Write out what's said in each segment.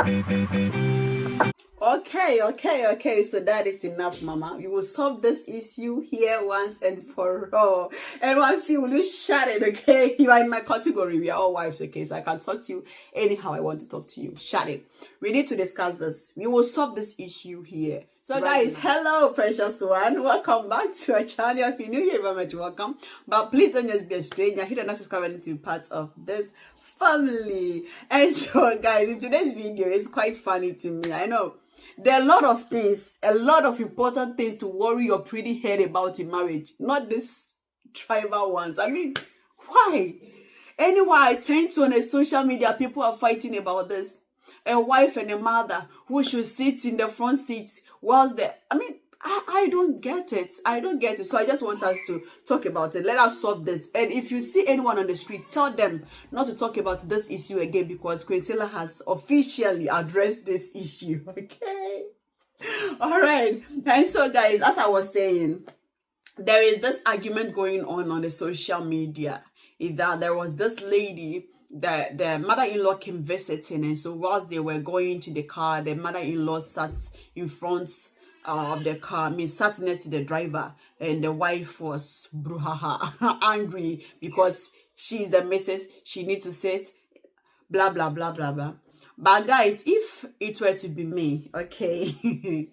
Okay. So that is enough, Mama. You will solve this issue here once and for all. And one thing, will you shut it, okay? You are in my category. We are all wives, okay? So I can talk to you anyhow I want to talk to you. Shut it. We need to discuss this. We will solve this issue here. So guys, hello, precious one. Welcome back to our channel. If you're new here, very much welcome. But please don't just be a stranger. Hit and subscribe to be part of this family. And so guys, in today's video, it's quite funny to me. I know there are a lot of things, a lot of important things to worry your pretty head about in marriage, not these tribal ones. I mean, why? Anyway, I turn to on a social media, people are fighting about this. A wife and a mother who should sit in the front seat whilst I don't get it. I don't get it. So I just want us to talk about it. Let us solve this. And if you see anyone on the street, tell them not to talk about this issue again, because Quincyla has officially addressed this issue. Okay. All right. And so guys, as I was saying, there is this argument going on the social media. Is that there was this lady, the mother-in-law came visiting, and so whilst they were going to the car, the mother-in-law sat in front of the car, sat next to the driver, and the wife was brouhaha angry because she's the missus, she needs to sit, blah blah blah blah blah. But guys, if it were to be me, okay,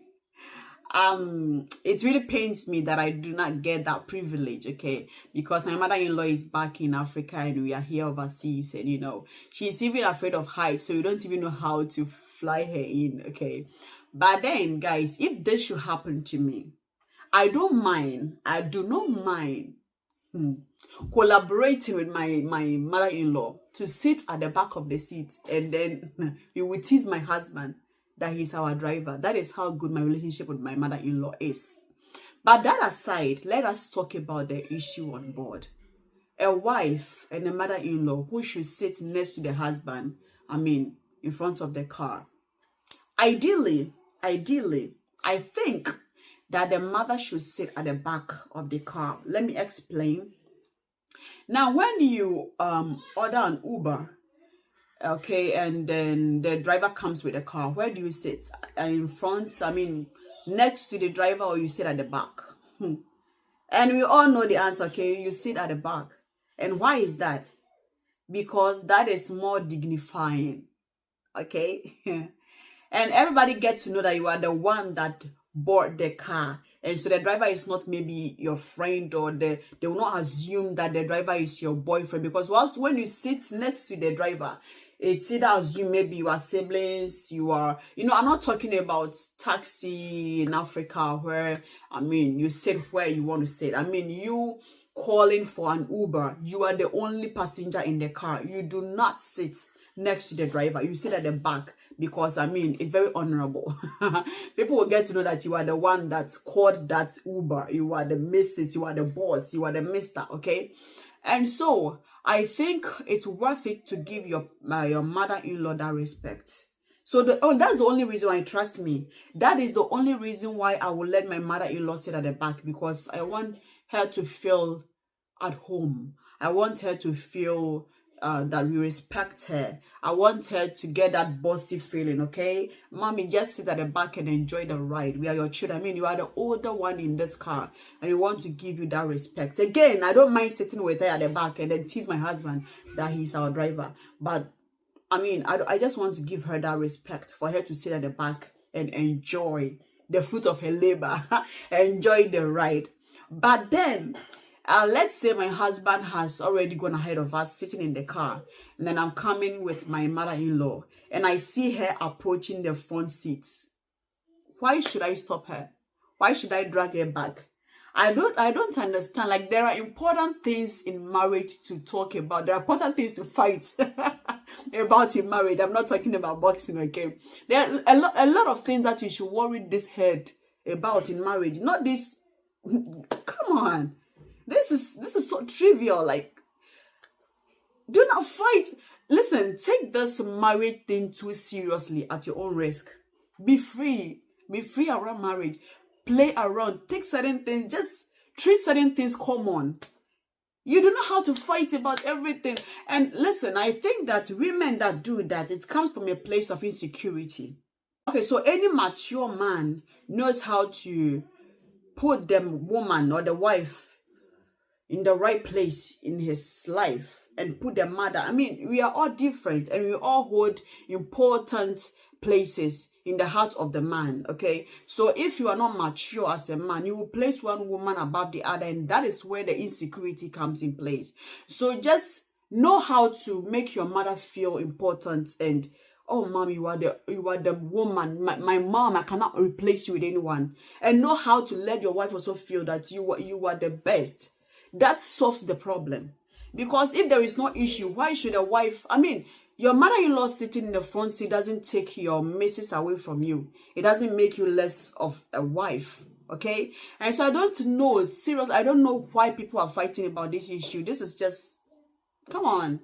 it really pains me that I do not get that privilege, okay, because my mother-in-law is back in Africa and we are here overseas, and you know, she's even afraid of heights, so we don't even know how to fly her in, okay. But then guys, if this should happen to me, I do not mind collaborating with my mother-in-law to sit at the back of the seat, and then we will tease my husband that he's our driver. That is how good my relationship with my mother-in-law is. But that aside, let us talk about the issue on board. A wife and a mother-in-law who should sit next to the husband, in front of the car. Ideally, I think that the mother should sit at the back of the car. Let me explain. Now, when you order an Uber, okay, and then the driver comes with a car, where do you sit? In front, next to the driver, or you sit at the back? And we all know the answer, okay? You sit at the back. And why is that? Because that is more dignifying, okay? And everybody gets to know that you are the one that bought the car. And so the driver is not maybe your friend, or they will not assume that the driver is your boyfriend. Because when you sit next to the driver, it's either assume maybe you are siblings, I'm not talking about taxi in Africa where, you sit where you want to sit. You calling for an Uber, you are the only passenger in the car. You do not sit next to the driver. You sit at the back, because it's very honorable. People will get to know that you are the one that called that Uber. You are the missus, you are the boss, you are the mister, okay? And so I think it's worth it to give your mother-in-law that respect. So that's the only reason why, trust me, that is the only reason why I will let my mother-in-law sit at the back, because I want her to feel at home. I want her to feel that we respect her. I want her to get that bossy feeling, okay? Mommy, just sit at the back and enjoy the ride. We are your children. You are the older one in this car, and we want to give you that respect. Again, I don't mind sitting with her at the back and then tease my husband that he's our driver. But, I just want to give her that respect, for her to sit at the back and enjoy the fruit of her labor, enjoy the ride. But then, let's say my husband has already gone ahead of us, sitting in the car, and then I'm coming with my mother-in-law, and I see her approaching the front seats. Why should I stop her? Why should I drag her back? I don't understand. Like, there are important things in marriage to talk about. There are important things to fight about in marriage. I'm not talking about boxing, okay? There are a lot of things that you should worry this head about in marriage. Not this. Come on. This is so trivial. Like, do not fight. Listen, take this marriage thing too seriously at your own risk. Be free. Be free around marriage. Play around. Take certain things. Just treat certain things common. You don't know how to fight about everything. And listen, I think that women that do that, it comes from a place of insecurity. Okay, so any mature man knows how to put the woman or the wife in the right place in his life and put the mother. I mean, we are all different and we all hold important places in the heart of the man. Okay, so if you are not mature as a man, you will place one woman above the other, and that is where the insecurity comes in place. So just know how to make your mother feel important, and oh mom, you are the woman, my mom, I cannot replace you with anyone. And know how to let your wife also feel that you are the best. That solves the problem. Because if there is no issue, why should a wife, I mean, your mother-in-law sitting in the front seat doesn't take your missus away from you. It doesn't make you less of a wife. Okay? And so I don't know, serious, I don't know why people are fighting about this issue. This is just, come on.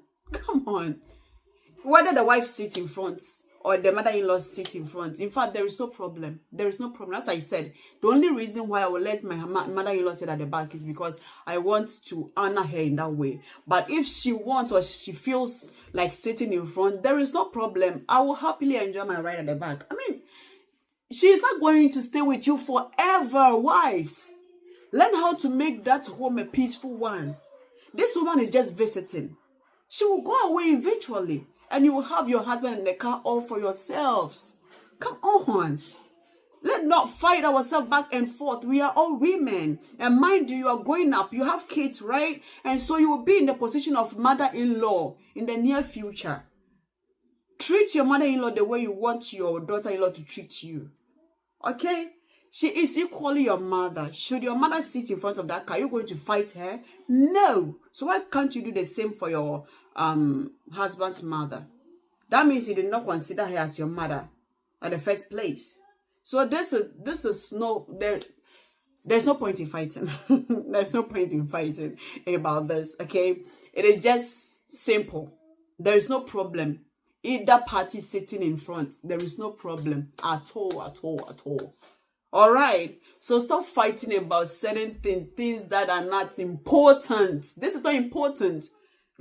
Whether the wife sits in front or the mother-in-law sits in front, in fact, there is no problem. There is no problem. As I said, the only reason why I will let my mother-in-law sit at the back is because I want to honor her in that way. But if she wants or she feels like sitting in front, there is no problem. I will happily enjoy my ride at the back. I mean, she's not going to stay with you forever, wives. Learn how to make that home a peaceful one. This woman is just visiting. She will go away eventually, and you will have your husband in the car all for yourselves. Come on. Let's not fight ourselves back and forth. We are all women. And mind you, you are growing up. You have kids, right? And so you will be in the position of mother-in-law in the near future. Treat your mother-in-law the way you want your daughter-in-law to treat you. Okay? She is equally your mother. Should your mother sit in front of that car, are you going to fight her? No. So why can't you do the same for your husband's mother? That means you did not consider her as your mother at the first place. So this is there's no point in fighting. There's no point in fighting about this, okay? It is just simple. There is no problem. Either party sitting in front, there is no problem at all. All right? So stop fighting about certain things that are not important. This is not important.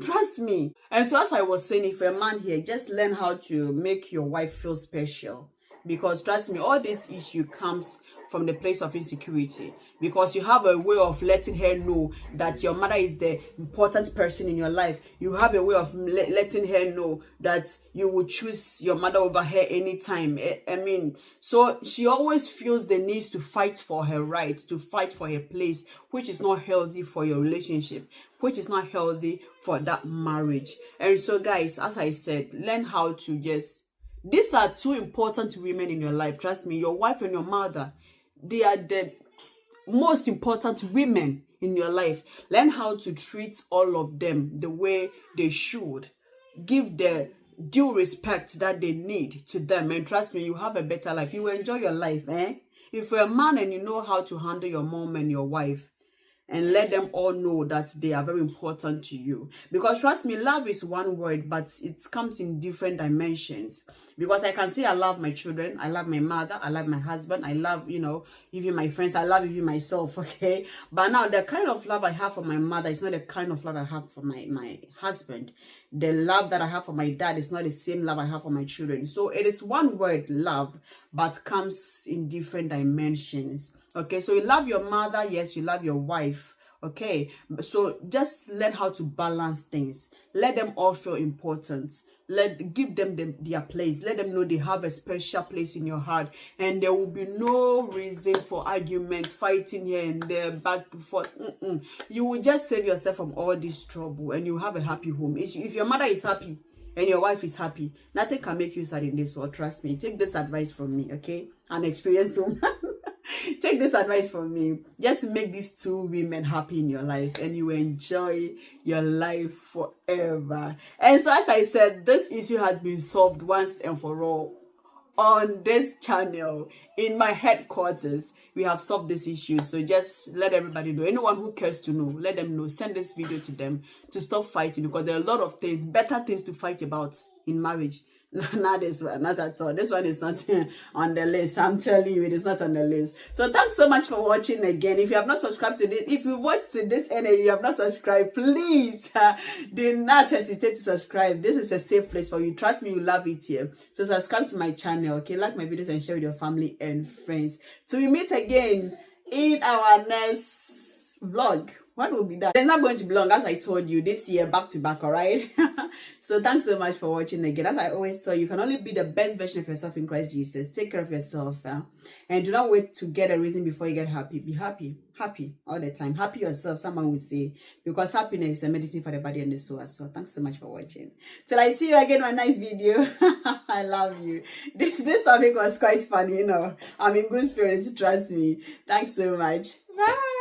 Trust me. And so as I was saying, if a man here, just learn how to make your wife feel special. Because trust me, all this issue comes from the place of insecurity. Because you have a way of letting her know that your mother is the important person in your life. You have a way of letting her know that you will choose your mother over her anytime. I mean, so she always feels the need to fight for her right, to fight for her place, which is not healthy for your relationship, which is not healthy for that marriage. And so guys, as I said, learn how to just, these are two important women in your life. Trust me, your wife and your mother, they are the most important women in your life. Learn how to treat all of them the way they should. Give the due respect that they need to them. And trust me, you have a better life. You will enjoy your life, eh? If you're a man and you know how to handle your mom and your wife, and let them all know that they are very important to you. Because trust me, love is one word, but it comes in different dimensions. Because I can say I love my children, I love my mother, I love my husband, I love, even my friends, I love even myself, okay? But now, the kind of love I have for my mother is not the kind of love I have for my husband. The love that I have for my dad is not the same love I have for my children. So it is one word, love, but comes in different dimensions. Okay, so you love your mother, yes, you love your wife. Okay, so just learn how to balance things. Let them all feel important. Give them their place. Let them know they have a special place in your heart, and there will be no reason for argument, fighting here and there, back and forth. You will just save yourself from all this trouble, and you have a happy home. If your mother is happy and your wife is happy, nothing can make you sad in this world. Trust me. Take this advice from me, okay? An experienced woman. Take this advice from me. Just make these two women happy in your life, and you enjoy your life forever. And so, as I said, this issue has been solved once and for all on this channel. In my headquarters, we have solved this issue. So just let everybody know. Anyone who cares to know, let them know. Send this video to them to stop fighting, because there are a lot of things, better things to fight about in marriage. Not this one, not at all. This one is not on the list. I'm telling you, it is not on the list. So thanks so much for watching again. If you have not subscribed to this, if you watched to this end and you have not subscribed, please do not hesitate to subscribe. This is a safe place for you. Trust me, you love it here. So subscribe to my channel, okay? Like my videos and share with your family and friends. So we meet again in our next vlog. What will be that? It's not going to be long, as I told you, this year, back to back, all right? So thanks so much for watching again. As I always tell you, you can only be the best version of yourself in Christ Jesus. Take care of yourself, and do not wait to get a reason before you get happy. Be happy. Happy all the time. Happy yourself, someone will say, because happiness is a medicine for the body and the soul. So thanks so much for watching. Till I see you again in my next video. I love you. This topic was quite funny, you know. I'm in good spirits, trust me. Thanks so much. Bye.